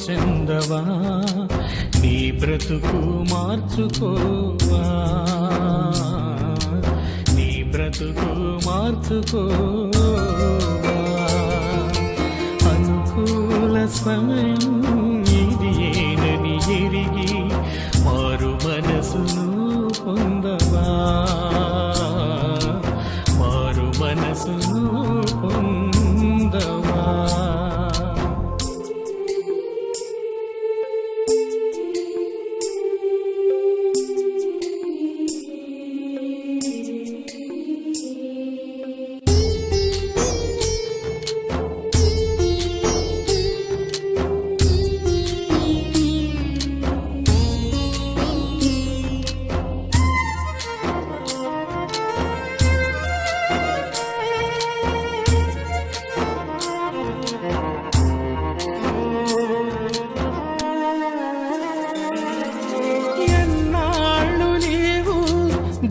చెందవా, నీ బ్రతుకు మార్చుకోవా, నీ బ్రతుకు మార్చుకోవా. అనుకూల సమయం ఇది ఏనని ఎరిగి మారు మనసును పొందవా, మారు మనసును పొందవా.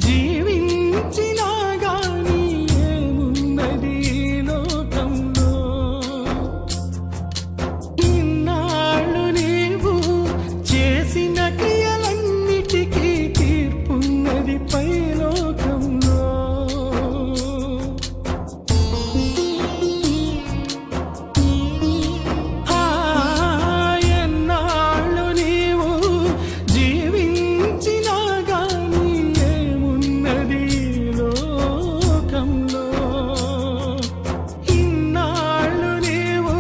జీవించినా గాని ఏమున్నది లోకంలో, ఇన్నాళ్ళు నీవు చేసిన క్రియలన్నిటికీ తీర్పున్నది పైలోకంలో. ఎన్నాళ్ళు నీవు జీవించినా గాని ఏమున్నది లోకంలో, ఇన్నాళ్ళు నీవు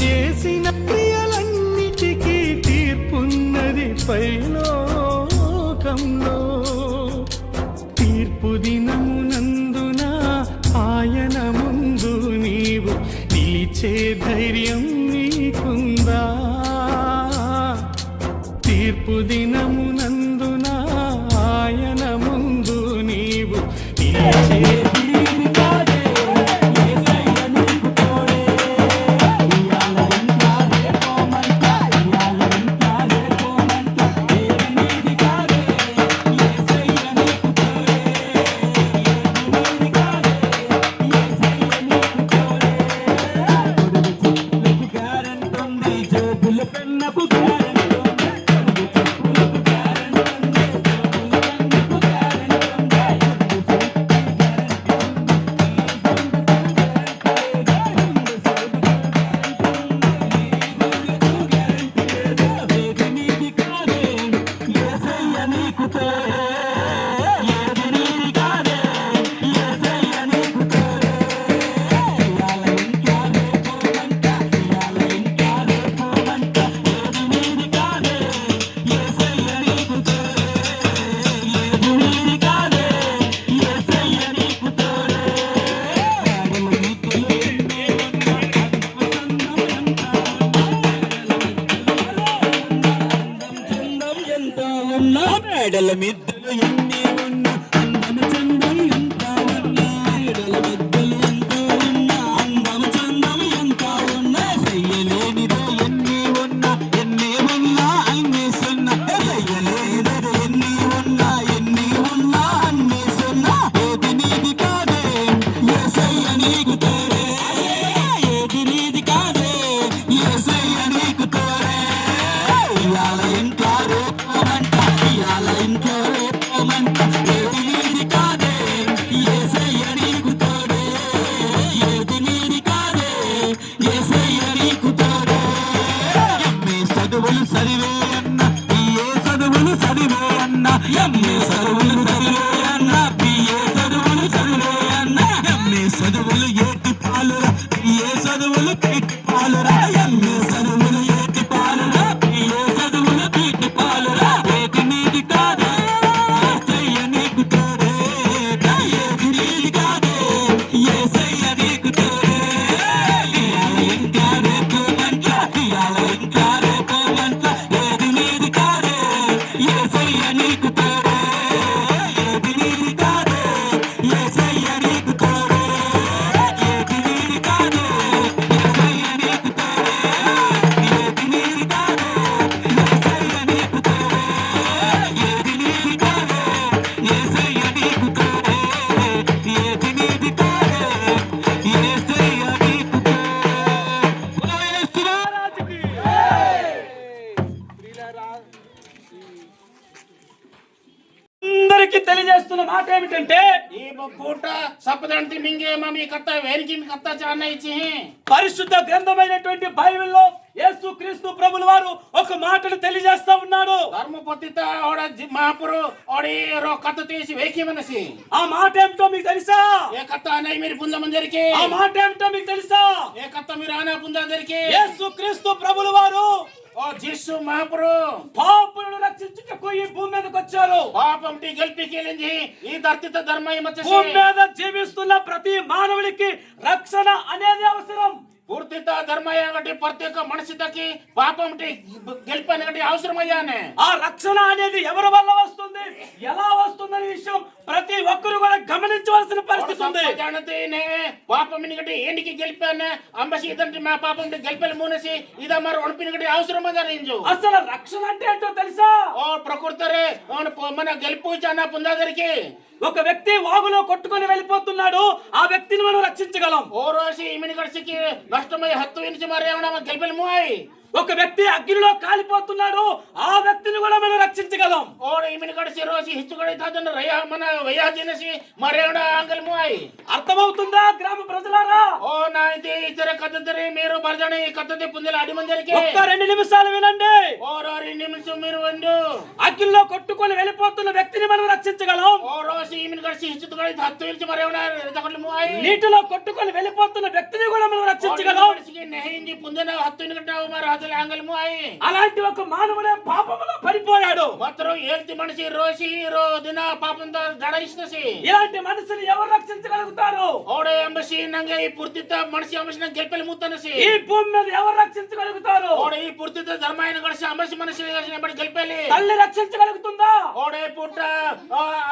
చేసిన క్రియలన్నిటికీ తీర్పున్నది పైలోకంలో. తీర్పు దినమునందున ఆయన ముందు నీవు నిలిచే ధైర్యం నీకుందా, తీర్పు దినమునందున ఆయన ముందు నీవు నిలిచే మేడల మిద్దలు ఎన్ని ఉన్నా అందము చందం ఎంత ఉన్నా, మేడల మిద్దలు ఎంత ఉన్నా అందము చందం ఎంత ఉన్నా, చెయ్యలేనిదో ఎన్ని ఉన్నా ఎన్ని ఉన్నా అన్ని సున్నా, చెయ్యలేనిదో ఎన్ని ఉన్నా అన్ని సున్నా. ఏది నీది కాదే యేసయ్య నీకు తోడే, ఏది నీది కాదే యేసయ్య నీకు తోడే. ఇయాల ఇంట్లో రేపమంట, ఇయాల ఇంట్లో రేపమంట, ఏది నీది కాదే యేసయ్య నీకు తోడే, ఏది నీది కాదే యేసయ్య నీకు తోడే. ఎమ్మె చదువులు చదివే అన్న, బిఏ చదువులు చదివే అన్న, ఎమ్మె చదువులు చదివే అన్న, బిఏ చదువులు చదివే అన్న, ఎమ్మె చదువులు ఏటి పాలురా, బిఏ చదువులు పీటి పాలురా, ఎమ్మె చదువులు ఏటి పాలురా, బిఏ చదువులు పీటి పాలురా. ఏది నీది కాదే యేసయ్య నీకు తోడే, ఏది నీది కాదే యేసయ్య నీకు తోడే. ఇయాల ఇంకా రేపమంట, ఇయాల ఇంకా రేపమంట, ఏది నీది కాదే యేసయ్య నీకు తోడే, ఏది నీది కాదే యేసయ్య నీకు తోడే, ఏది నీది కాదే యేసయ్య అందరికి తెలియజేస్తున్న మాట ఏమిటంటే ఈ పూట సప్పదంతి మింగే మమ్మీ కత్త వేరికి కత్త చాన్న ఇచ్చి పరిశుద్ధ గ్రంథమైనటువంటి బైబిల్లో యేసుక్రీస్తు ప్రభుల వారు ఒక మాటను తెలియజేస్తా ఉన్నాడు. ధర్మపతిత ఓడ మహాపురు ఓడి రో కత్త తీసి వేకి మనసి ఆ మాట ఏమిటో మీకు తెలుసా? ఏ కత్త అన్నయ్య మీరు పుంజమందరికి ఆ మాట ఏమిటో మీకు తెలుసా? ఏ కత్త మీరు ఆనా పుంజందరికి యేసుక్రీస్తు ప్రభుల వారు ఓ జీసు మహాపురు పాపులను రక్షించుటకు ఈ భూమి మీదకి వచ్చారు. పాపం టీ గెలిపికెళ్ళింది ఈ ధర్తిత ధర్మ భూమి మీద జీవిస్తున్న ప్రతి మానవుడికి రక్షణ అనేది అవసరం. పూర్తిత ధర్మ ప్రతి ఒక్క మనిషికి పాపం టీ గెలిపి అవసరమయ్యానే. ఆ రక్షణ అనేది ఎవరి వల్ల వస్తుంది, ఎలా వస్తుందనే విషయం ప్రతి ఒక్కరు కూడా గమనించవలసిన పరిస్థితి ఉంది. జానతేనే పాపం ఏంటికి గెలిపానే అంబసి ఇదంటే మా పాపం గెలిపలు మూనేసి ఇదా మరి ఒడిపినగటి అవసరం జరిగించు. అసలు రక్షణ అంటే ఏంటో తెలుసా? ఓ ప్రకృతరే మన గెలుపు చానా పుంజాదరికి ఒక వ్యక్తి వాగులో కొట్టుకొని వెళ్ళిపోతున్నాడు, ఆ వ్యక్తిని మనం రక్షించగలం. ఓ రోజు ఈమెను గడిచికి నష్టమై హత్తు ఇనిచి మరి ఏమన్నా గెలిపలు మూయ్. ఒక వ్యక్తి అగ్నిలో కాలిపోతున్నాడు, ఆ వ్యక్తిని కూడా మనం రక్షించగలం. ఓ ఈమెను గడిచి రోజు హిచ్చుగడి తాజన రయ్య మన వయ్యా తినేసి మరేమన్నా ఆంగల్ మూయ్. అర్థమవుతుందా గ్రామ ప్రజలారా? ఓ నా ఇది ఇతర కథరి మీరు బర్జని కథది పుంజల అడి మందరికి ఒక్క 2 నిమిషాలు వినండి. ఓ 2 నిమిషం మీరు వండు. అగ్నిలో కొట్టుకొని వెళ్ళిపోతున్న వ్యక్తిని మనం రక్షించగలం. ఓ రోజు ఈమెను గడిచి హిచ్చుగడి హత్తు ఇనిచి మరేమన్నా ఎదగట్లు మూయ్. నీటిలో కొట్టుకొని వెళ్ళిపోతున్న వ్యక్తిని కూడా మనం రక్షించగలం. నెహించి పుంజన హత్తు ఇనుకుంటావు మరి అలాంటి ఒక మానవుడే పాపములో పడిపోయాడు. మాత్రం ఏల్తి మనిషి రోజు దిన పాపంతో గడయిస్తసి ఇలాంటి మనిషిని ఎవరు రక్షించగలుగుతారు? ఓడే అంబసి నంగే ఈ పూర్తిత మనిషి అంబసి గెలిపలి ముత్తనసి ఈ భూమి మీద ఎవరు రక్షించగలుగుతారు? ఓడే ఈ పూర్తిత ధర్మాయన గడిసి అంబసి మనిషి గెలిపలి తల్లి రక్షించగలుగుతుందా? ఓడే పుట్ట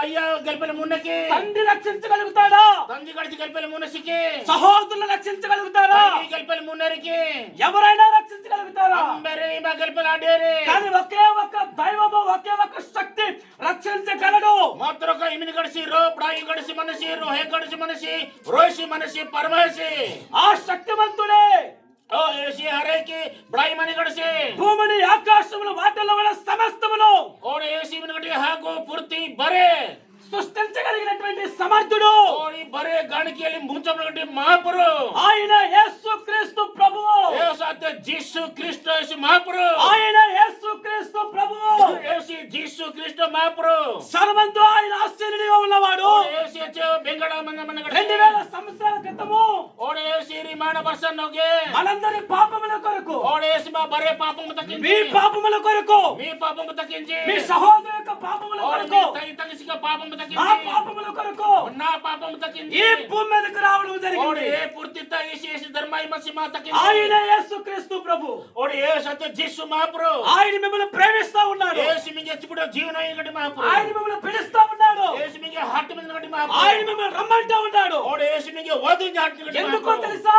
అయ్యా గెలిపలి మున్నకి తండ్రి రక్షించగలుగుతాడా? తండ్రి గడిచి గెలిపలి మున్నసికి సహోదరులు రక్షించగలుగుతారా? గెలిపలి మున్నరికి ఎవరైనా రక్షించగలుగుతారా? కానీ ఒకే ఒక దైవము, ఒకే ఒక శక్తి రక్షించగలడు. మాత్రం ఇమిని గడిసి రో ప్రాయి గడిసి మనిషి రోహే గడిసి మనిషి రోషి మనిషి పరమేశి ఆ శక్తివంతుడే ఓ ఏసి హరేకి బ్రాయి మని గడిసి భూమిని ఆకాశమును వాటిలో ఉన్న సమస్తమును ఓ ఏసి మిని గడి హాగో పూర్తి బరే సృష్టించగలిగినటువంటి సమర్థుడు. ఓడి బరే గానికి వెళ్ళి ముంచమనగటి మహాపురు ఆయన యేసుక్రీస్తు ప్రభువు. యేసు జీసు క్రీస్తు యేసు మహాపురు. ఆయన యేసుక్రీస్తు ప్రభువు. యేసు జీసు క్రీస్తు మహాపురు. సర్వంతో ఆయన ఆశ్చర్యంగా ఉన్నవాడు. యేసు చే బెంగళ మనగటి 2000 సంవత్సరాల క్రితము ఓడే యేసు రిమాణ బర్సన్నోగే మనందరి పాపముల కొరకు, ఓడే యేసు మా బరే పాపము తకించి మీ పాపముల కొరకు, మీ పాపము తకించి మీ సహోదరు యొక్క పాపముల కొరకు, తగిసిక పాపము నా తకించి పాపముల కొరకు నా పాపము తకించి ఈ భూమి మీదకు రావడం జరిగింది. ఓడే ఏ పూర్తిత యేసు ధర్మాయి మసిమా తకించి ఆయన యేసుక్రీస్తు ప్రభు. ఓడే యేసు అత జీసు మహాపురు. ఆయన మిమ్మల్ని ప్రేమిస్తా ఉన్నాడు. యేసు మింగే చిపుడ జీవన ఇంగటి మహాపురు. ఆయన మిమ్మల్ని పిలుస్తా ఉన్నాడు. యేసు మింగే హార్ట్ మీద ఇంగటి మహాపురు. ఆయన మిమ్మల్ని రమ్మంటా ఉన్నాడు. ఓడే యేసు మింగే ఓదించి హార్ట్ ఇంగటి ఎందుకో మహాపురు. తెలుసా?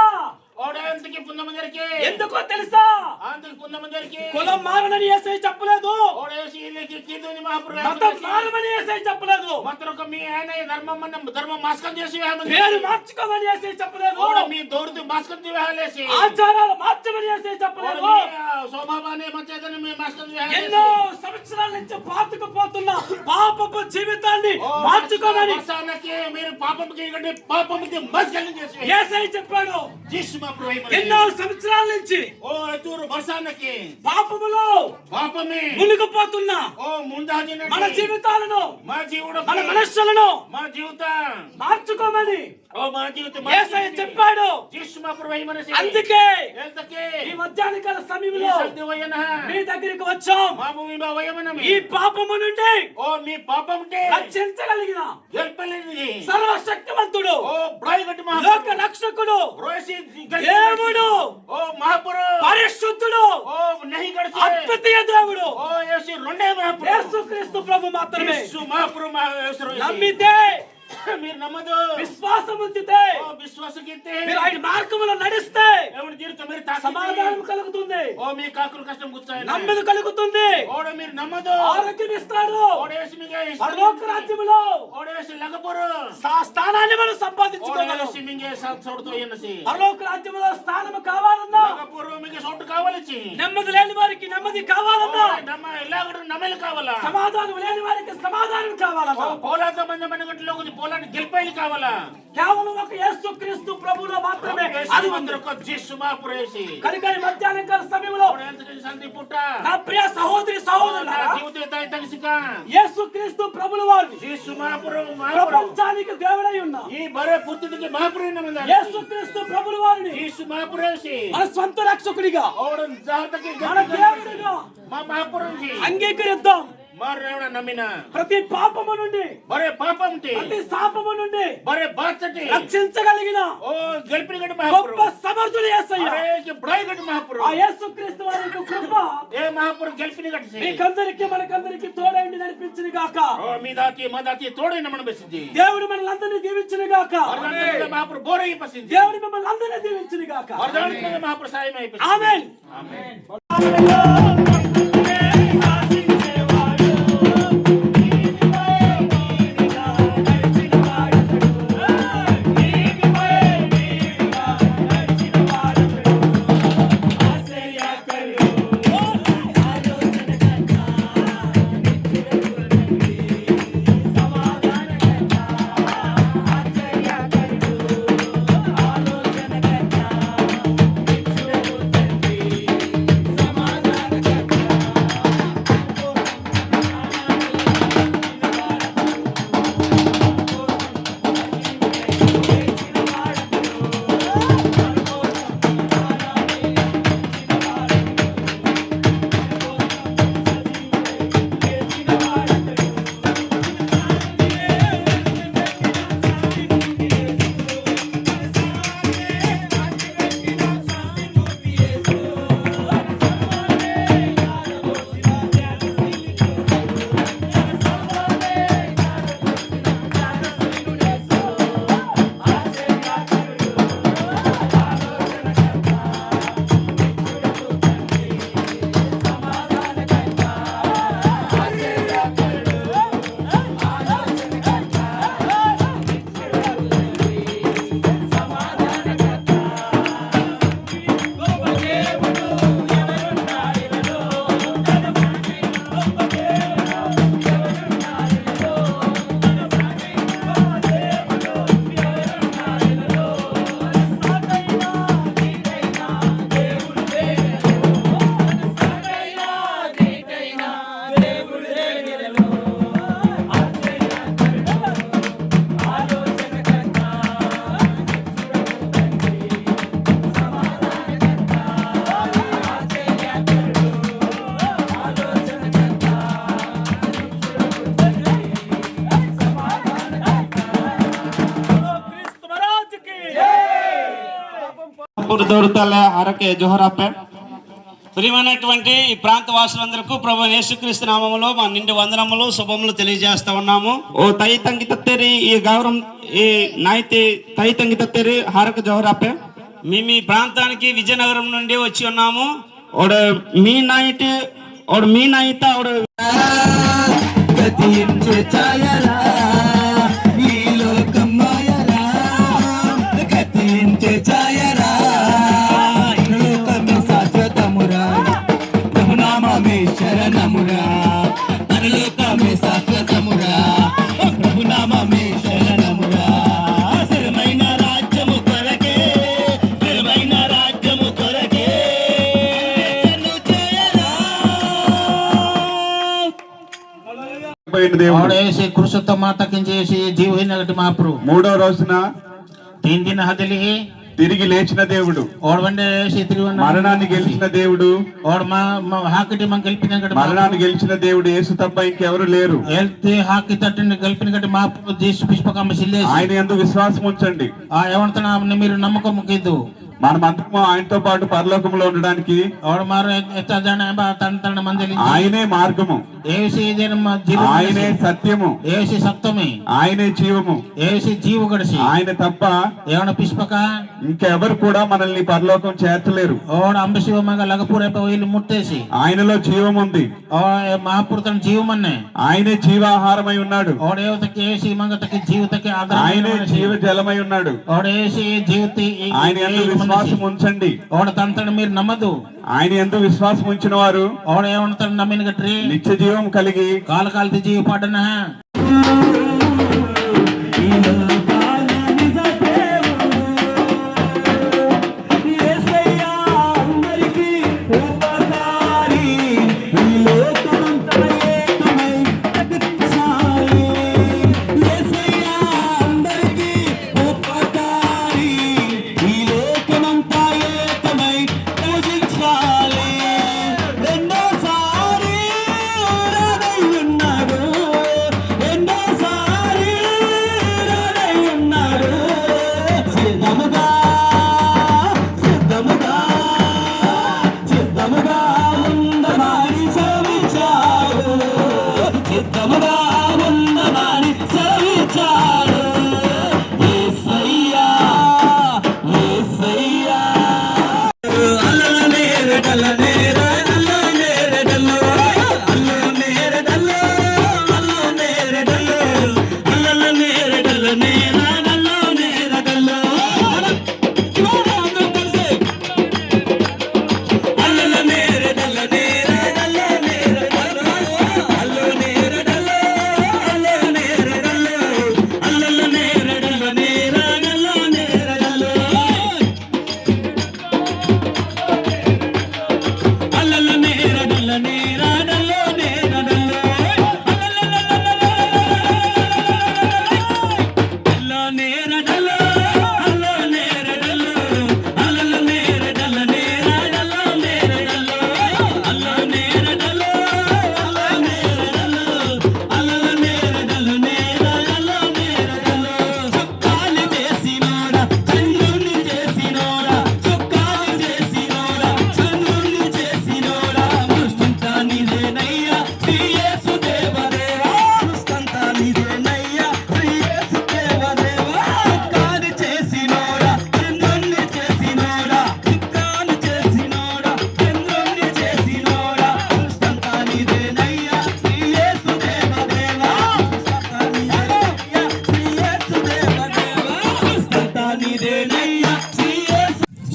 ఓడే అంతకి పుందమందరికి ఎందుకో తెలుసా? అంతకి పుందమందరికి కులం మారనని యేసయ్య చెప్పలేదు. ఓడే యేసు ఇలికి కిదుని మహాపురు. మతం మారమని యేసయ్య చెప్పలేదు. మాత్రం మీ ఆయన ధర్మం మాస్కం చేసి పేరు మార్చుకోమని యేసయ్య చెప్పలేదు. ఓడే మీ దౌర్తి మాస్కం చేసి ఆచారాలు మార్చమని యేసయ్య చెప్పలేదు. స్వభావాన్ని మంచిదని మీ మాస్కం ఎన్నో సంవత్సరాల నుంచి పాతుకుపోతున్న పాపపు జీవితాన్ని మార్చుకోమని మీరు పాపంకి మాస్కం చేసి యేసయ్య చెప్పాడు. జీసు ఎన్నో సంవత్సరాల నుంచి ఓ ఎదురు బర్సానకి పాపములో పాపమే మునిగిపోతున్న ఓ ముందాజిన మన జీవితాలను, మా జీవుడు మన మనస్సులను మా జీవితం మార్చుకోమని ఓ మా జీవితం యేసయ్య చెప్పాడు. జీసు మా ప్రభు మనసి అందుకే ఎంతకే ఈ మధ్యాహ్న కాల సమయంలో సత్యవయన మీ దగ్గరికి వచ్చాం. మా భూమి మా వయమన ఈ పాపము నుండి ఓ మీ పాపంటే రక్షించగలిగిన గెల్పలేనిది సర్వశక్తిమంతుడు, ఓ బ్రాయిగట్టి మా లోక రక్షకుడు, రోసి దేవుడు, ఓ మహాపురు, పరిశుద్ధుడు, ఓ నహి గడిసే అద్వితీయ దేవుడు ఓ యేసు రెండే మహాపురు యేసుక్రీస్తు ప్రభు మాత్రమే. యేసు మహాపురు యేసు నమ్మితే మీరు నమ్మదు విశ్వాసం ఉంచితే ఓ విశ్వాసకితే మీరు ఆయన మార్గంలో నడిస్తే ఎవరి జీవితం మీరు సమాధానం కలుగుతుంది. ఓ మీ కాకులు కష్టం కూర్చోండి నమ్మది కలుగుతుంది. ఓడ మీరు నమ్మదు ఆరోగ్యం ఇస్తాడు. ఓడేసి మిగే పరలోక రాజ్యంలో ఓడేసి లగపురు స్థానాన్ని మనం సంపాదించుకోగలం. ఓడేసి మిగే సోడుతో ఎన్నసి పరలోక రాజ్యంలో స్థానం కావాలన్నా లగపురు మిగే సోటు కావాలిచి నెమ్మది లేని వారికి నెమ్మది కావాలన్నా నమ్మ ఎలాగడు నమ్మలు కావాలా సమాధానం లేని వారికి సమాధానం కావాలన్నా పోలాట మంది గంటలో పోలాట గెలిపేది కావాలా కేవలం ఒక యేసుక్రీస్తు ప్రభువులో మాత్రమే అది ఉంది. కనుక ఈ మధ్యాహ్నం కాల సమయంలో సంధి పుట్ట నా ప్రియ సహోదరి సహోదరులారా, యేసుక్రీస్తు ప్రభుల వారిని ప్రపంచానికి దేవుడై ఉన్నా ఈ బరే పూర్తికి మహాపురు యేసుక్రీస్తు ప్రభుల వారిని మన స్వంత రక్షకుడిగా మన దేవుడిగా అంగీకరిద్దాం. నమ్మిన ప్రతి పాపము నుండి బరే పాపం ప్రతి శాపము నుండి బరే బాచటి రక్షించగలిగిన ఓ గెలిపిన గట్టి గొప్ప సమర్థుడు యేసయ్య. మహాపురు ఆ యేసుక్రీస్తు వారి యొక్క కృప ఏ మహాపురు గెలిపిన గట్టి మీకందరికి మనకందరికి తోడైండి నడిపించిన గాక. మీ దాతి మా దాతి తోడైన మనం బెసింది దేవుడు మనల్ని అందరినీ దీవించిన గాక. మహాపురు బోర అయిపోయింది. దేవుడు మిమ్మల్ని అందరినీ దీవించిన గాక. మహాపురు సాయం అయిపోయింది. ఆమేన్. దొరుకుతాలే హరకే జోహరాపే. ప్రియమైనటువంటి ఈ ప్రాంత వాసులందరికీ ప్రభు యేసుక్రీస్తు నామములో మా నిండి వందనములు శుభములు తెలియజేస్తా ఉన్నాము. ఓ తై తంగి తత్తేరి ఈ గౌరవం ఈ నాయితి తై తంగి తత్తేరి హరక జోహరాపే. మీ ప్రాంతానికి విజయనగరం నుండి వచ్చి ఉన్నాము. ఓడ మీ నాయిటి ఓడ మీ నాయిత ఓడ గతించే ఛాయరా ఈ లోకం మాయరా గతించే ఛాయరా లోకమే శాశ్వతమురా ప్రభునామమే శరణమురా అనులోకమే శాశ్వతమురా ప్రభునామమే శరణమురా. స్థిరమైన రాజ్యము కొరకే స్థిరమైన రాజ్యము కొరకే కృషిత మాత కించేసి జీవహీన మహాపురు మూడో రోజున 3 दिन हदली తిరిగి లేచిన దేవుడు, और वंडे మరణాన్ని గెలిచిన దేవుడు, और हाकटी मन गल्पिन మరణాన్ని గెలిచిన దేవుడు యేసు తప్ప ఇంకెవరు లేరు. हेल्ती हाकी तट्टिन गल्पिन गट महापुరు जीसु पुष्पकम सिल्ले ఆయన యందు విశ్వాసం ఉంచండి. ఆ ఏమంటున్నా మీరు నమ్మకం ముగిదు మనమందరము ఆయనతో పాటు పరలోకంలో ఉండడానికి और मारो ऐसा जाना है तन तन मंजिल ఆయనే మార్గము, ऐसे जन्म जीवन ఆయనే సత్యము, ऐसे सप्तमी ఆయనే జీవము. ऐसे जीव गड़सी ఆయన తప్ప एवं पुष्पक ఇంకెవరు కూడా మనల్ని పరలోకం చేర్చలేరు. और अंबशिव मग लगपूर मुट्टेसी ఆయనలో జీవం ఉంది, और महापुर तन जीव मन ఆయనే జీవాహారమై ఉన్నాడు, और एव तक ऐसी मंग तक जीव तक ఆయనే జీవ జలమై ఉన్నాడు. और ऐसे जीवती ఆయన యందు విశ్వాసం ఉంచండి. और तन तन మీరు నమ్మదు ఆయన యందు విశ్వాసం ఉంచిన వారు और एवं तन नमिन गट्री నిత్య జీవం కలిగి काल काल जीव पाडन है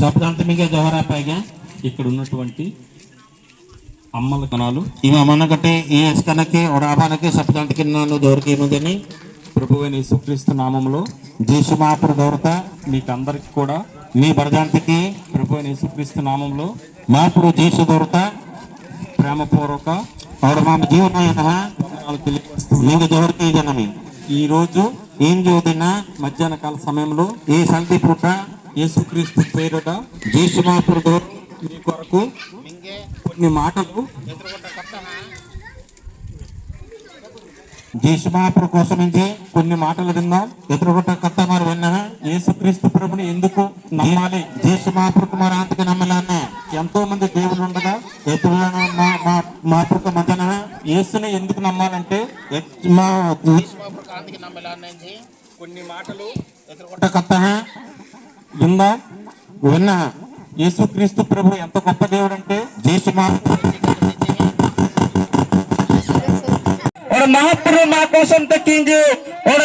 शब्दांतमिगे दोहरा पाएगा ఇక్కడ ఉన్నటువంటి అమ్మల కణాలు इमा मनकटे ये स्कनके और आभानके शब्दांत के नानु दौर के मुदेनी ప్రభువైన యేసుక్రీస్తు నామములో जीसु महापुर दौरता మీకు అందరికి కూడా मी बरदांतके ప్రభువైన యేసుక్రీస్తు నామములో महापुर जीसु दौरता ప్రేమపూర్వక और माम जीवन है వందనాలు తెలియజేస్తున్నాను. लीग दौर के जनमी ఈ రోజు इन जो दिन మధ్యాహ్న కాల సమయంలో ये संति पुटा యేసుక్రీస్తు పేరుట जीसु महापुर दौर మీ కొరకు కొన్ని మాటలు जीसु महापुर కోసం కొన్ని మాటలు విందాం. ఎదురుగుట కత్తమారు విన్నా యేసుక్రీస్తు ప్రభుని ఎందుకు నమ్మాలి? जीसु महापुर कुमार अंतके नమ్మలానే ఎంతో మంది దేవుళ్ళు ఉండగా ఎదురులను మా మా महापुर का मदन యేసుని ఎందుకు నమ్మాలంటే మా जीसु महापुर కాంతికి నమ్మలానే కొన్ని మాటలు ఎదురుగుట కత్త విందాం. విన్నా యేసుక్రీస్తు ప్రభు ఎంత గొప్ప దేవుడు అంటే जीसु महापुर और महाप्रभु మా కోసం తక్కింది और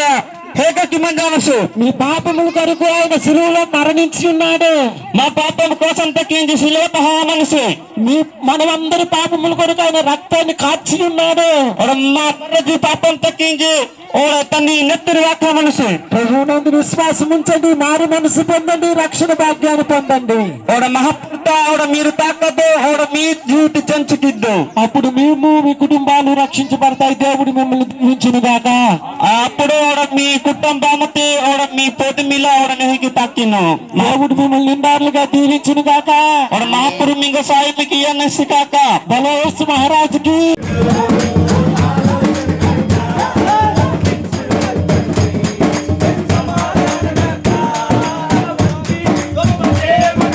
హేకకి మంజానసు మీ పాపముల కొరకు ఆయన శిలువలో మరణించి ఉన్నాడు. మా పాపం కోసం తక్కింది శిలువ మనసు మీ మనమందరి పాపముల కొరకు ఆయన రక్తాన్ని కార్చి ఉన్నాడు. और మా ప్రతి పాపం తక్కింది और తన్ని నెత్తిని వాక మనసు ప్రభువునందు విశ్వాసం ఉంచండి, మారు మనసు పొందండి, రక్షణ భాగ్యాన్ని పొందండి. और మహాపుట్ట और మీరు తాకదు और మీ జీవిత చంచుకిద్దు అప్పుడు మేము మీ కుటుంబాలు రక్షించబడతాయి. దేవుడు మిమ్మల్ని దీవించును గాక. అప్పుడు మీ కుటుంబ మతే और మీ పోటి మిల और नहीं ताकिनो దేవుడు మిమ్మల్ని నిండారులుగా దీవించును గాక. और महापुरु मिंग साहिब की न सिकाका బలయేసు మహారాజుకి గొప్ప దేవుడు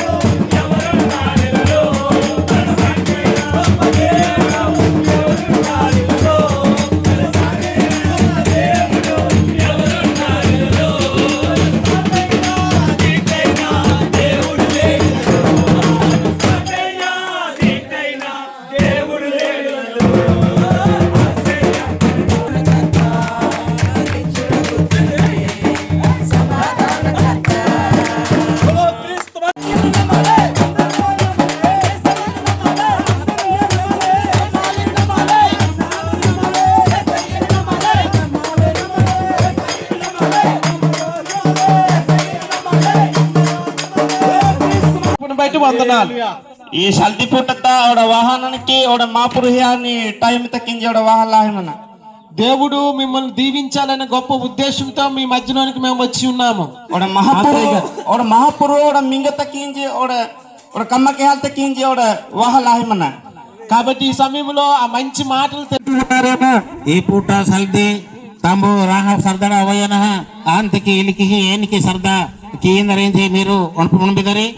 వందనాలు. ಈ ಸಲ್ದಿ ಪುಟ್ಟತ್ತ ಅವಡ ವಾಹನಕ್ಕೆ ಅವಡ ಮಾಪುರುಹಿಯಾನಿ ಟೈಮ್ ತಕ್ಕಿಂಜಿ ಅವಡ ವಾಹನ ಲಾಹಿಮನ దేవుడు మిమ్మల్ని దీవించాలనే గొప్ప ఉద్దేశంతో మీ మధ్యలోనికి మేము వచ్చి ఉన్నాము. ಅವಡ ಮಹಾಪುರು ಅವಡ ಮಿಂಗ ತಕ್ಕಿಂಜಿ ಅವಡ ಕಮ್ಮಕ್ಕೆ ಹಾಲ್ ತಕ್ಕಿಂಜಿ ಅವಡ ವಾಹನ ಲಾಹಿಮನ. కాబట్టి ఈ సమయంలో ఆ మంచి మాటలు తెలుసుకున్నారేమో. ఈ పూట సల్ది తాము రాహ సర్దార అవయన ఆంతకి ఇలికి ఏనికి సర్దా కీందరేంది మీరు ఒంపిదరి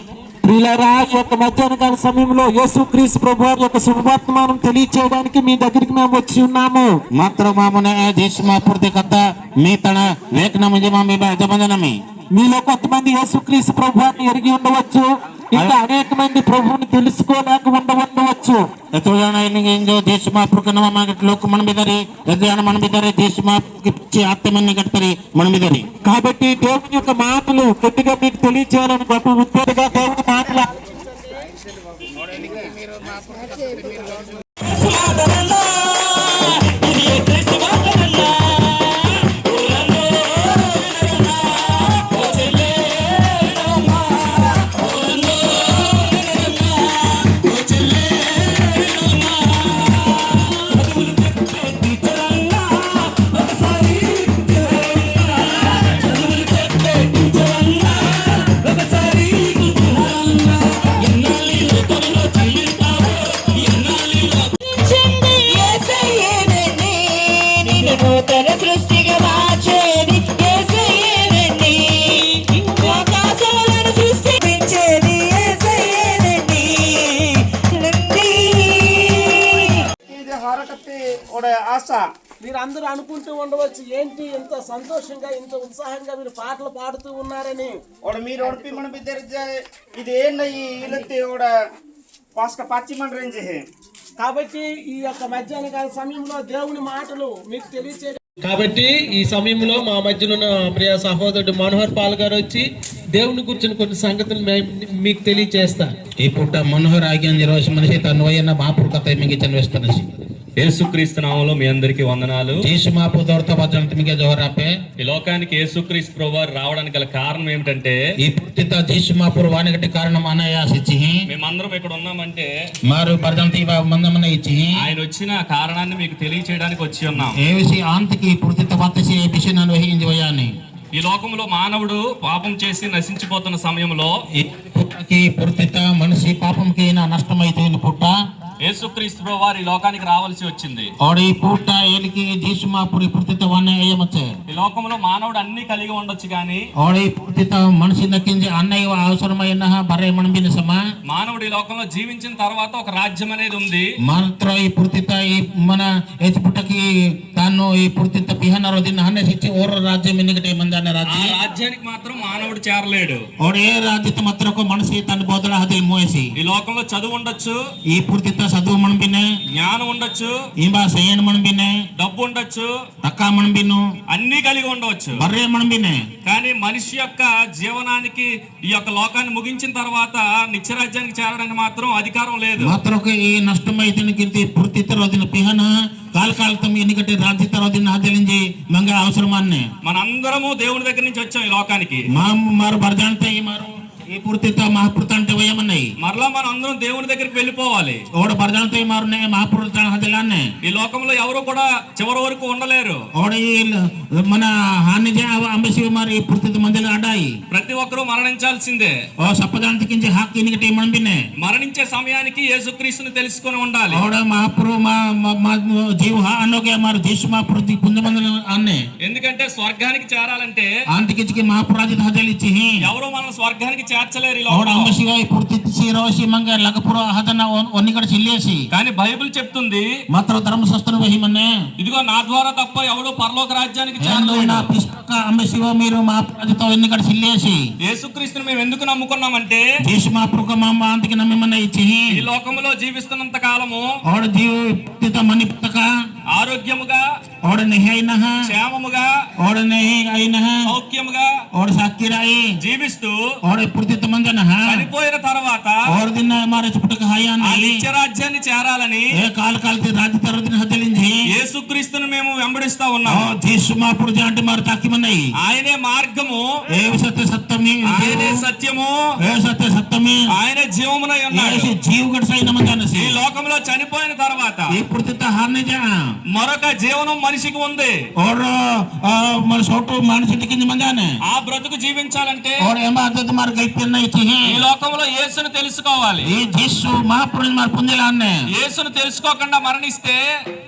ప్రియులారా, ఈ యొక్క మధ్యాహ్న కాల సమయంలో యేసుక్రీస్తు ప్రభు వారి యొక్క శుభవర్తమానం తెలియచేయడానికి మీ దగ్గరికి మేము వచ్చి ఉన్నాము. మాత్ర మామనే దేశమా పూర్తి కథ మీ తన వేకనమ జమందనమి. మీలో కొంతమంది యేసుక్రీస్తు ప్రభు వారిని ఎరిగి ఉండవచ్చు, ఇంకా అనేక మంది ప్రభువుని తెలుసుకోలేక ఉండవచ్చు. దేశమా పురుకనమ లోక మన బిదరి మన బిదరి దేశమా ఆత్మని కడతారి మన బిదరి. కాబట్టి దేవుని యొక్క మాటలు కొద్దిగా మీకు తెలియచేయాలని గొప్ప ఉద్దేశంగా దేవుని మాటలు మీరు అందరూ అనుకుంటూ ఉండవచ్చు, ఏంటి ఇంత సంతోషంగా ఇంత ఉత్సాహంగా మీరు పాటలు పాడుతూ ఉన్నారని. మీరు ఒడిపి మన బిద్దరి ఇది ఏంటి ఇలత్తి పాస్క పచ్చి మన రేంజ్. కాబట్టి ఈ యొక్క మధ్యాహ్న కాల సమయంలో దేవుని మాటలు మీకు తెలియచే కాబట్టి ఈ సమయంలో మా మధ్యలో ఉన్న ప్రియ సహోదరుడు మనోహర్ పాల్ గారు వచ్చి దేవుని గురించి కొన్ని సంగతులు మీకు తెలియచేస్తా. ఈ పూట మనోహర్ ఆగ్యాన్ని రోజు మనిషి తను వయన్న మాపురు కథ మీకు చనివేస్తాను. యేసుక్రీస్తు నామములో మీ అందరికీ వందనాలు. ఈ లోకానికి యేసుక్రీస్తు ప్రభువారు రావడానికి గల కారణం ఏమిటంటే ఈ పూర్తిత దేశమాపురు వానికటి కారణం అనాయాసిచ్చి మేమందరం ఇక్కడ ఉన్నామంటే మారు పర్దంతి మందమన ఇచ్చి ఆయన వచ్చిన కారణాన్ని మీకు తెలియచేయడానికి వచ్చి ఉన్నాం. ఏ విషయం ఆంతకి పూర్తిత వత్తసి ఏ విషయాన్ని వహించి వయాన్ని. ఈ లోకంలో మానవుడు పాపం చేసి నశించిపోతున్న సమయంలో ఈ పూర్తిత మనిషి పాపంకి నష్టమైతే పుట్ట యేసుక్రీస్తు ప్రభువారు ఈ లోకానికి రావాల్సి వచ్చింది. ఈ లోకంలో మానవుడు అన్ని కలిగి ఉండొచ్చు కానీ మనిషి దక్కించి అన్నయ్య అవసరమైన బర్రె మణిన సమా మానవుడు ఈ లోకంలో జీవించిన తర్వాత ఒక రాజ్యం అనేది ఉంది. మాత్రం ఈ పూర్తిత ఈ మన పుట్టకి తాను ఈ పూర్తిత పిహన రోజున హన్నసిచ్చి ఓర రాజ్యం ఎన్నికటే మంది అన్న రాజ్యానికి మాత్రం మానవుడు చేరలేడు. ఏ రాజ్యత మాత్రం మనిషి తన బోధన హదిలి మోసి. ఈ లోకంలో చదువు ఉండొచ్చు, ఈ పూర్తిత చదువు మనం బిన్నే, జ్ఞానం ఉండొచ్చు, ఇంకా సయ్యను మనం బిన్నే, డబ్బు ఉండొచ్చు, తక్క మనం బిన్ను అన్ని కలిగి ఉండవచ్చు. బర్రె మనం బిన్నే. కానీ మనిషి యొక్క జీవనానికి ఈ యొక్క లోకాన్ని ముగించిన తర్వాత నిత్యరాజ్యానికి చేరడానికి మాత్రం అధికారం లేదు. మాత్రం ఈ నష్టం అయితే పూర్తిత రోజున పిహన కాలకాలతం ఎన్నికటి రాజ్యత రోజున ఆదరించి మంగ అవసరమాన్నే. మనందరము దేవుని దగ్గర నుంచి వచ్చాం ఈ లోకానికి. మారు బర్జాంతే మారు ఈ పూర్తిత మహాపురుత అంటే వయమన్నాయి. మరలా మనం అందరం దేవుని దగ్గరికి వెళ్ళిపోవాలి. ఓడ బర్జాంతే మారునే మహాపురుత హదిలాన్నే. ఈ లోకంలో ఎవరు కూడా చివరి వరకు ఉండలేరు. ఓడ మన హాని అంబసి మరి పూర్తిత మందిలో అడ్డాయి. ప్రతి ఒక్కరూ మరణించాల్సిందే. ఓ సప్పదాంతకించి హాక్ ఎన్నికటి మనం మరణించే సమయానికి యేసుక్రీస్తుని తెలుసుకొని ఉండాలి. ఓడ మహాపురు మా జీవ అన్నోకే మారు దేశ మహాపురు పుంజమంది అన్నే. ఎందుకంటే స్వర్గానికి చేరాలంటే ఆంతకించి మహాపురాజిత హజలిచ్చి ఎవరు మనం స్వర్గానికి చేర్చలేరు. కానీ బైబిల్ చెప్తుంది మాత్రం ధర్మశాస్త్రం వహిమన్నే ఇదిగో నా ద్వారా తప్ప ఎవడు పరలోక రాజ్యానికి చేరలేడు. మీరు మా ప్రజతో ఎన్నికడ సిల్లేసి యేసుక్రీస్తుని మేము ఎందుకు నమ్ముకున్నామంటే దేశ మహాపురుక మా అంతకి నమ్మిమన్న ఇచ్చి ఈ లోకంలో జీవిస్తున్నంత కాలము ఓడ జీవిత మణి పుస్తక ఆరోగ్యముగా ఓడ నెహైన క్షేమముగా ఓడ నెహైన సౌఖ్యముగా ఓడ సాకిరాయి జీవిస్తూ ఓడ పూర్తిత మందన చనిపోయిన తర్వాత ఓడ దిన్న మారే చుట్టక హాయాన్ని నిత్య రాజ్యాన్ని చేరాలని ఏ కాల కాలతి రాజ్య తరగతిని హద్దలించి యేసుక్రీస్తును మేము వెంబడిస్తా ఉన్నాము. జీసు మహాప్రభు అంటే మరి తాకిమన్నాయి. ఆయనే మార్గము, ఏ సత్య సత్యమి, ఆయనే సత్యము, ఏ సత్య సత్యమి, ఆయనే జీవమునై ఉన్నాడు. జీవగడ సైనమందాన ఈ లోకంలో చనిపోయిన తర్వాత ఇప్పుడు హార్నే జా మరొక జీవనం మనిషికి ఉంది. और మన సోటు మనిషికి కింద మందానే ఆ బ్రతుకు జీవించాలంటే और ఏమా అద్దత మార్ గైపిన్న ఇచ్చి ఈ లోకంలో యేసును తెలుసుకోవాలి. ఈ జీసు మహాప్రభు మార్ పొందేలానే యేసును తెలుసుకోకుండా మరణిస్తే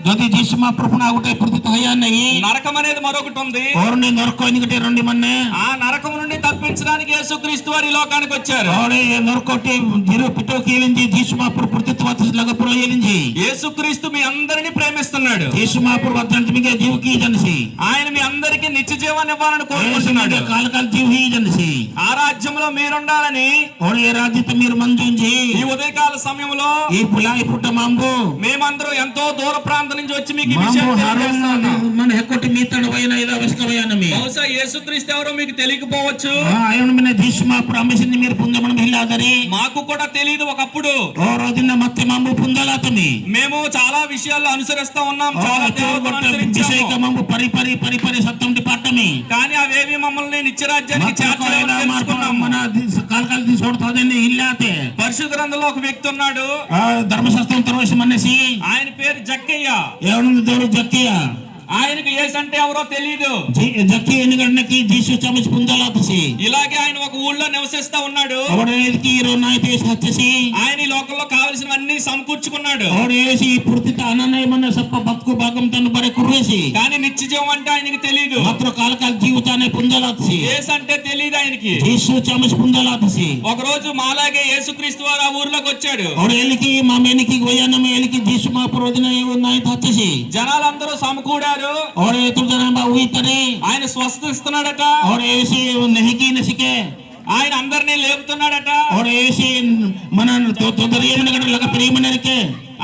যদি జీసు మహాప్రభు నా ఒకటే ప్రతిత హయాన్నయి నరకం అనేది మరొకటి ఉంది. और నీ నరకం ఎందుకంటే రెండు మన్నే ఆ నరకం నుండి తప్పించడానికి యేసుక్రీస్తు వారు ఈ లోకానికి వచ్చారు. और ये నరకోటి జిరో పిటో కేలింది జీసు మహాప్రభు ప్రతిత వాతస్ లగ పురో ఏలింది. యేసుక్రీస్తు మీ అందరిని ప్రేమిస్తున్నాడు. జీసు మహాప్రభు అత్యంత మిగే జీవ की जनसी ఆయన మీ అందరికీ నిత్య జీవాన్ని ఇవ్వాలని కోరుకుంటున్నాడు. काल काल जीव ही जनसी ఆ రాజ్యంలో మీరుండాలని और ये राज्य तो మీరు మంజుంజి ఈ ఉదయకాల సమయంలో ఈ పులాయి పుట్ట మాంబు మేమందరం ఎంతో దూర ప్రాంతం నుంచి వచ్చి మీకు ఈ మాంబు విషయాన్ని హారం తెలియజేస్తున్నాం. మన హెక్కొట్టి మీతడు వైన ఇదా వస్కవయానమి బహుశా యేసుక్రీస్తు ఎవరో మీకు తెలియకపోవచ్చు. ఆయన మన జీసుమా ప్రామిసింది మీరు పుంజమనం హిల్లాదరి మాకు కూడా తెలియదు ఒకప్పుడు. ఓ రోజున మత్తే మాంబు పుంజలాతమి మేము చాలా విషయాల్లో అనుసరిస్తా ఉన్నాం, చాలా దేవతలను అనుసరించాము. మాంబు పరి పరి పరి పరి సత్యం పాఠమి కానీ అవేవి మమ్మల్ని నిత్యరాజ్యానికి చేర్చలేవని తెలుసుకున్నాము. మన కాల్ కాల్ తీసుకోవడం ఇల్లాతే పరిశుద్ధ గ్రంథంలో ఒక వ్యక్తి ఉన్నాడు. ధర్మశాస్త్రం తర్వాసి మనేసి ఆయన పేరు జక్కయ్య. ఏమన్నా దేవుడు జక్కయ్య ఆయనకు యేసు అంటే ఎవరో తెలియదు. జక్కి ఎందుకంటే జీసు చమచి పుంజలాతసి ఇలాగే ఆయన ఒక ఊళ్ళో నివసిస్తా ఉన్నాడు. అవడేకి ఇరోనాయితే వచ్చేసి ఆయన ఈ లోకంలో కావలసినవన్నీ సమకూర్చుకున్నాడు. అవడేసి పూర్తిత అననయమన్న సప్ప బతుకు భాగం తను బరే కుర్రేసి కానీ నిత్య జీవం అంటే ఆయనకి తెలియదు. మాత్ర కాల కాల జీవితాన్ని పుంజలాతసి యేసు అంటే తెలియదు ఆయనకి. జీసు చమచి పుంజలాతసి ఒక రోజు మాలాగే యేసుక్రీస్తు వారు ఆ ఊర్లోకి వచ్చాడు. అవడేలికి మా మేనికి వయానమ ఏలికి జీసు మా ప్రవచన ఏమున్నాయి వచ్చేసి జనాలందరూ సమకూడారు. और ये तुम जना हुई तरी ఆయన స్వస్థిస్తున్నాడట. और ऐसे नहीं की नसिके ఆయన అందరినీ లేపుతున్నాడట. और ऐसे मन तो दरिया में लगा प्रेम नरके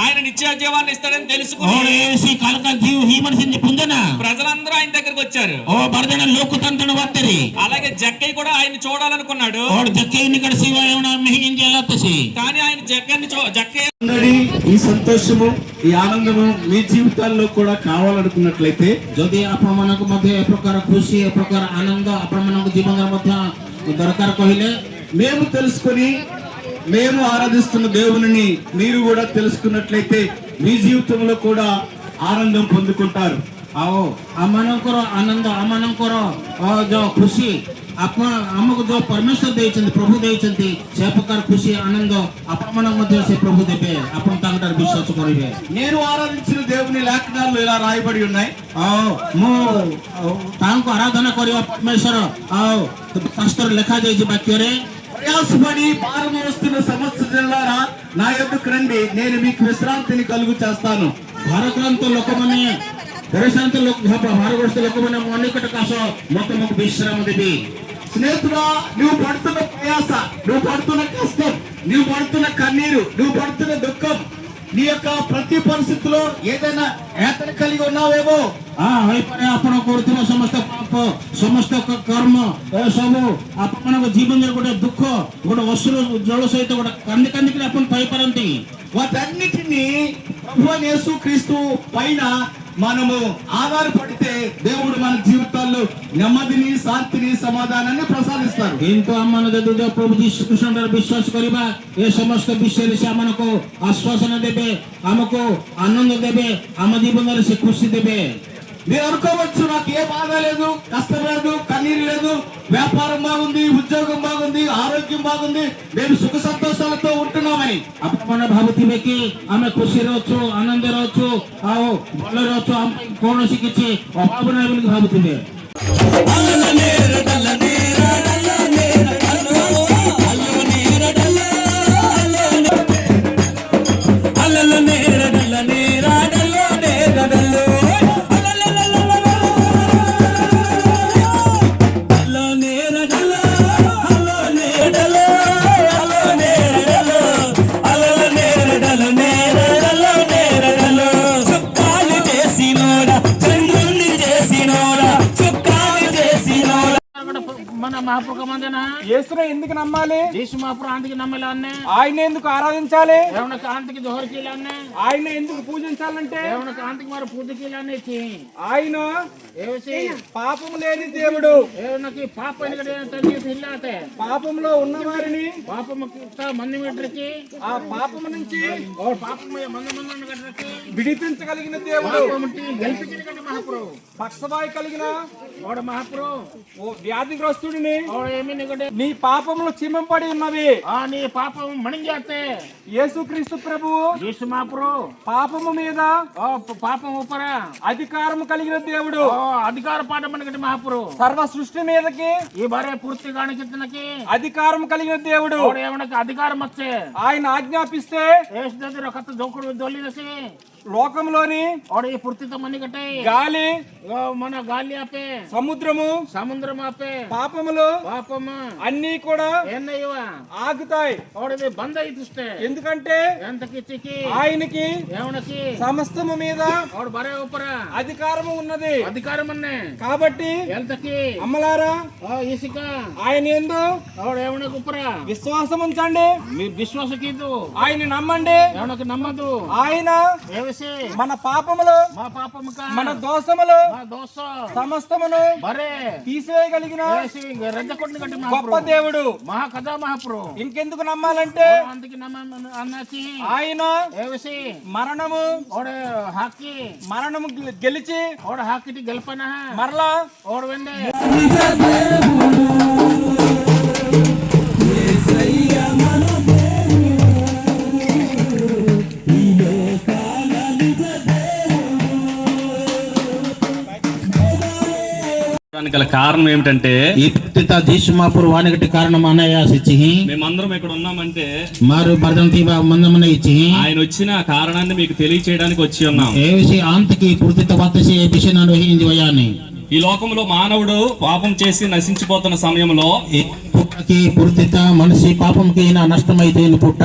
ఆయన నిత్య జీవాన్ని ఇస్తాడని और తెలుసుకుని ऐसे काल काल जीव ही मन से पुंजना ప్రజలందరూ ఆయన దగ్గరికి వచ్చారు. ओ बर्दन लोक तंत्र वातरी అలాగే జక్కయ్య కూడా ఆయన చూడాలనుకున్నాడు. और जक्के निकट सिवा एवना नहीं जलातसी కానీ ఆయన జక్కయ్య ఈ సంతోషము ఈ ఆనందము మీ జీవితాల్లో కూడా కావాలనుకున్నట్లయితే যদি আপন মানক মধ্যে এক প্রকার খুশি এক প্রকার আনন্দ আপন মানক জীবনের মধ্যে দরকার কহিলে మేము తెలుసుకొని మేము ఆరాధిస్తున్న దేవుని మీరు కూడా తెలుసుకున్నట్లయితే మీ జీవితంలో కూడా ఆనందం పొందుకుంటారు. आओ ଆମମାନଙ୍କର ଆନନ୍ଦ ଆମମାନଙ୍କର ଯୋଉ ଖୁସି ଆପଣ ଆମକୁ ଯୋଉ ପରମେଶ୍ୱର ଦେଇଛନ୍ତି ପ୍ରଭୁ ଦେଇଛନ୍ତି ସେ ପ୍ରକାର ଖୁସି ଆନନ୍ଦ ଆପଣମାନଙ୍କ ମଧ୍ୟ ସେ ପ୍ରଭୁ ଦେବେ ଆପଣ ତାଙ୍କଠାରେ ବିଶ୍ୱାସ କରିବେ. నేను ఆరాధించిన దేవుని లేఖనాల్లో ఇలా రాయబడి ఉన్నాయి. ମୁଁ ତାଙ୍କୁ ଆରାଧନା କରିବା ପରମେଶ୍ୱର ଆଉ ଶାସ୍ତ୍ରରେ ଲେଖାଯାଇଛି ବାକ୍ୟରେ ప్రయాసపడి భారం వస్తున్న సమస్త జిల్లారా నా యొద్దకు రండి, నేను మీకు విశ్రాంతిని కలుగు చేస్తాను. ଭାରକ୍ରାନ୍ତ ଲୋକମାନେ ପରେଶାନ୍ତ ଭାରଗ୍ରସ୍ତ ଲୋକମାନେ ମୋ ନିକଟ କାଶ ମତେ ମୁଁ ବିଶ୍ରାମ ଦେବି. స్నేహితుడా, నువ్వు పడుతున్న ప్రయాస, నువ్వు పడుతున్న కష్టం, నువ్వు పడుతున్న కన్నీరు, నువ్వు పడుతున్న దుఃఖం, నీ యొక్క ప్రతి పరిస్థితిలో ఏదైనా ఏతన కలిగి ఉన్నావేమో ହୋଇପାରେ ଆପଣ କରୁଥିବା ସମସ୍ତ ପାପ ସମସ୍ତ କର୍ମ ଏସବୁ ଆପଣମାନଙ୍କ ଜୀବନରେ ଗୋଟେ ଦୁଃଖ ଗୋଟେ ଅସୁର ଜଳ ସହିତ ଗୋଟେ କାନ୍ଦି କାନ୍ଦିକି ଆପଣ ପାଇପାରନ୍ତି. వాటన్నిటినీ ప్రభువైన యేసుక్రీస్తు పైన మనము ఆధారపడితే దేవుడు మన జీవితాల్లో నెమ్మదిని శాంతిని సమాధానాన్ని ప్రసాదిస్తారు. କିନ୍ତୁ ଆମମାନେ ଯଦି ପ୍ରଭୁ ଯୀଶୁ କୃଷ୍ଣଙ୍କର ବିଶ୍ୱାସ କରିବା ଏ ସମସ୍ତ ବିଷୟରେ ସେ ଆମକୁ ଆଶ୍ୱାସନା ଦେବେ, ଆମକୁ ଆନନ୍ଦ ଦେବେ, ଆମ ଜୀବନରେ ସେ ଖୁସି ଦେବେ. మీరు అనుకోవచ్చు నాకు ఏ బాధ లేదు, కష్టం లేదు, కన్నీరు లేదు, వ్యాపారం బాగుంది, ఉద్యోగం బాగుంది, ఆరోగ్యం బాగుంది, మేము సుఖ సంతోషాలతో ఉంటున్నామని. ଆପଣମାନେ ଭାବୁଥିବେ କି ଆମେ ଖୁସିରେ ଅଛୁ ଆନନ୍ଦରେ ଅଛୁ ଆଉ ଭଲରେ ଅଛୁ, ଆମ ପାଇଁ କୌଣସି କିଛି ଅଭାବ ନାହିଁ ବୋଲି ଭାବୁଥିବେ. महाप्रभु का मंदना యేసును ఎందుకు నమ్మాలి? यीशु महाप्रभु आंटी की नम्मे लाने ఆయన ఎందుకు ఆరాధించాలి? एवं कांति की दोहर की लाने ఆయన ఎందుకు పూజించాలంటే एवं कांति की मारे पूजा की लाने थी ఆయన ऐसे పాపము లేని దేవుడు. एवं की पाप पहले कटे तंगी हिलाते పాపంలో ఉన్న వారిని पाप में का मंदी में रखी ఆ పాపము నుంచి और पाप में मंद कर रखी విడిపించగలిగిన దేవుడు. पाप मिट्टी गलती के महाप्रभु పక్షవాయు కలిగిన और महाप्रभु ఓ వ్యాధిగ్రస్తుడిని और एमी निकटे నీ పాపములు చిమ్మంపడి ఉన్నవి. नी पाप मण जाते యేసుక్రీస్తు ప్రభువు यीशु महाप्रभु పాపము మీద और पाप ऊपर అధికారము కలిగిన దేవుడు. अधिकार पाठ मन कटे महाप्रभु సర్వ సృష్టి మీదకి ये बारे पूर्ति गाने कितने की అధికారం కలిగిన దేవుడు. और एवं अधिकार मत से ఆయన ఆజ్ఞాపిస్తే देश दे रखत दोकड़ दोली दसे లోకంలోని और ये पूर्ति तो मनी कटे గాలి, मन गाली आपे సముద్రము, समुद्र में आपे పాపములు पाप में అన్నీ కూడా एन युवा ఆగుతాయి. और ये बंद ही तुस्ते ఎందుకంటే एंत की चिकी ఆయనకి एवं की సమస్తము మీద और बरे ऊपर అధికారము ఉన్నది. अधिकार मन्ने కాబట్టి एंत की అమ్మలారా इसी का ఆయన యందు और एवं ऊपर విశ్వాసం ఉంచండి. विश्वास की दो ఆయన నమ్మండి. एवं की नम्मा दो ఆయన ऐसे మన పాపములు, मा पाप का మన దోషములు मा दोष సమస్తమును बरे తీసివేయగలిగిన ऐसे रद्द कोटने कटे గొప్ప महाप्रभु దేవుడు. महाकथा महाप्रभु ఇంకెందుకు నమ్మాలంటే अंत की नम्मा अन्ना चाहिए ఆయన ऐसे మరణము और हाकी మరణము గెలిచి और हाकी की गल्पना है మరలా और वेंडे దానికి గల కారణం ఏమిటంటే ఈ పిత यीशु महाप्रभु वाने के कारण माना या सिची మేమందరం ఇక్కడ ఉన్నామంటే मारो बर्दंती बा मंदमने इची ఆయన వచ్చిన కారణాన్ని మీకు తెలియచేయడానికి వచ్చి ఉన్నాం. ఏ విషయ ఆంతకి పూర్తిత వాతసి ఏ విషయ నన్ను హింది వయాని ఈ లోకంలో మానవుడు పాపం చేసి నశించిపోతున్న సమయంలో ఈ పుట్టకి పూర్తిత మనిషి పాపంకి నా నష్టమైతే పుట్ట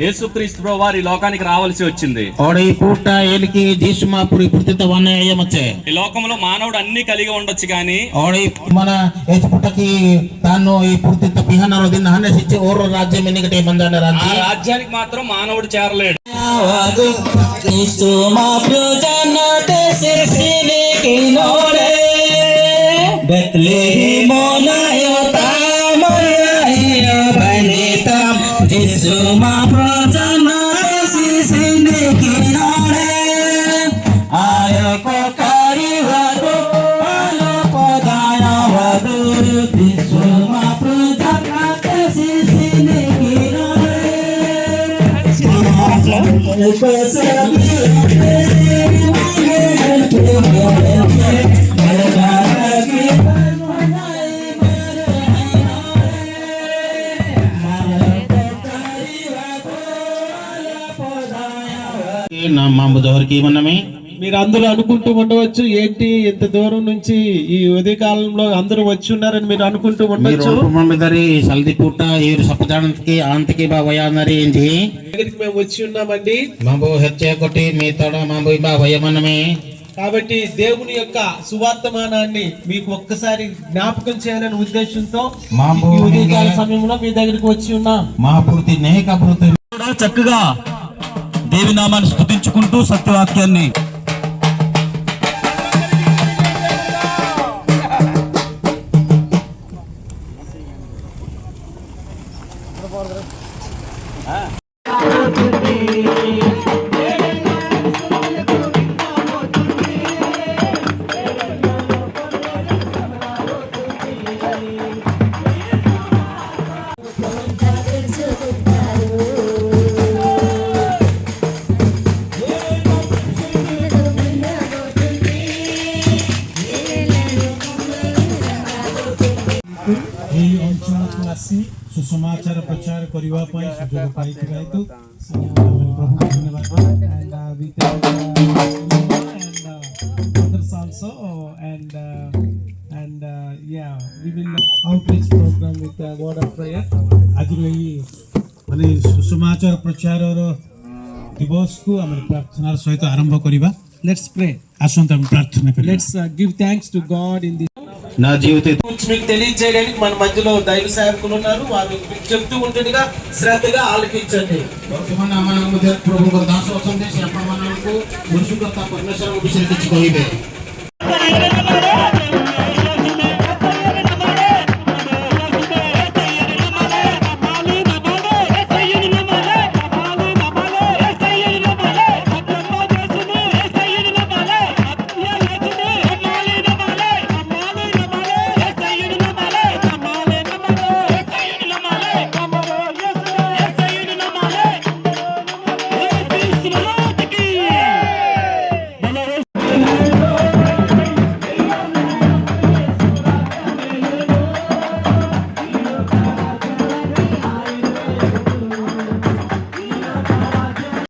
యేసుక్రీస్తు ప్రభువు వారు ఈ లోకానికి రావాల్సి వచ్చింది. और ఈ పుట్ట ఏలికి यीशु महाप्रभु పూర్తిత వానే అయ్యమచ్చే ఈ లోకంలో మానవుడు అన్ని కలిగి ఉండొచ్చు కానీ और ఈ మన ఏ పుట్టకి తాను ఈ పూర్తిత పిహనర దిన హనే సిచి ఓర రాజ్యం ఎనికటే బందన ఆ రాజ్యం రాజ్యానికి మాత్రం మానవుడు చేరలేడు. यीशु महाप्रभु जन्नते सिरसिने किनारे बेथलेहेम नायता मरिया बनेता यीशु महाप्रभु जन्नते सिरसिने किनारे आयो को करिवदु आलो पदाया वदु यीशु महाप्रभु जन्नते सिरसिने किनारे నా మాంబు దోహర్కి మనమే మీరు అందరూ అనుకుంటూ ఉండవచ్చు ఏంటి ఇంత దూరం నుంచి ఈ ఉదయ కాలంలో అందరూ వచ్చి ఉన్నారని మీరు అనుకుంటూ మీరు ఉండొచ్చు. ఉపమంబిదరి సల్ది పూట ఏరు సపదానికి ఆంతకి బా వయానరి ఏంది దగ్గరికి మేము వచ్చి ఉన్నామండి. మాంబు హెచ్చే కొట్టి మీ తోడ మాంబు బా వయమనమే కాబట్టి దేవుని యొక్క సువార్తమానాన్ని మీకు ఒక్కసారి జ్ఞాపకం చేయాలనే ఉద్దేశంతో మాంబు ఈ ఉదయకాల సమయంలో మీ దగ్గరికి వచ్చి ఉన్నాం. మహాపూర్తి నేక పూర్తి చక్కగా దేవి నామాన్ని స్తుతించుకుంటూ సత్యవాక్యాన్ని এই ଅଞ୍ଚଳକୁ ଆସି ସୁସମାଚାର ପ୍ରଚାର କରିବା ପାଇଁ ସୁଯୋଗ ପାଇଥିବା ହେତୁ ପ୍ରଭୁଙ୍କୁ ଧନ୍ୟବାଦ and we thank and others also and yeah we will outreach program with a word of prayer ଆଜିର ଏହି ମାନେ ସୁସମାଚାର ପ୍ରଚାରର ଦିବସକୁ ଆମେ ପ୍ରାର୍ଥନାର ସହିତ ଆରମ୍ଭ କରିବା. Let's pray. ଆସନ୍ତୁ ଆମେ ପ୍ରାର୍ଥନା କରିବା. Let's give thanks to God in this. నా జీవిత గురించి మీకు తెలియజేయడానికి మన మధ్యలో దైవ సేవకులు ఉన్నారు. వారు మీకు చెప్తూ ఉంటుండగా శ్రద్ధగా ఆలకించండి. ବର୍ତ୍ତମାନ ଆମମାନଙ୍କ ମଧ୍ୟରେ ପ୍ରଭୁଙ୍କର ଦାସ ଅଛନ୍ତି, ସେ ଆପଣମାନଙ୍କୁ ସୃଷ୍ଟିକର୍ତ୍ତା ପରମେଶ୍ୱରଙ୍କ ବିଷୟରେ କିଛି କହିବେ।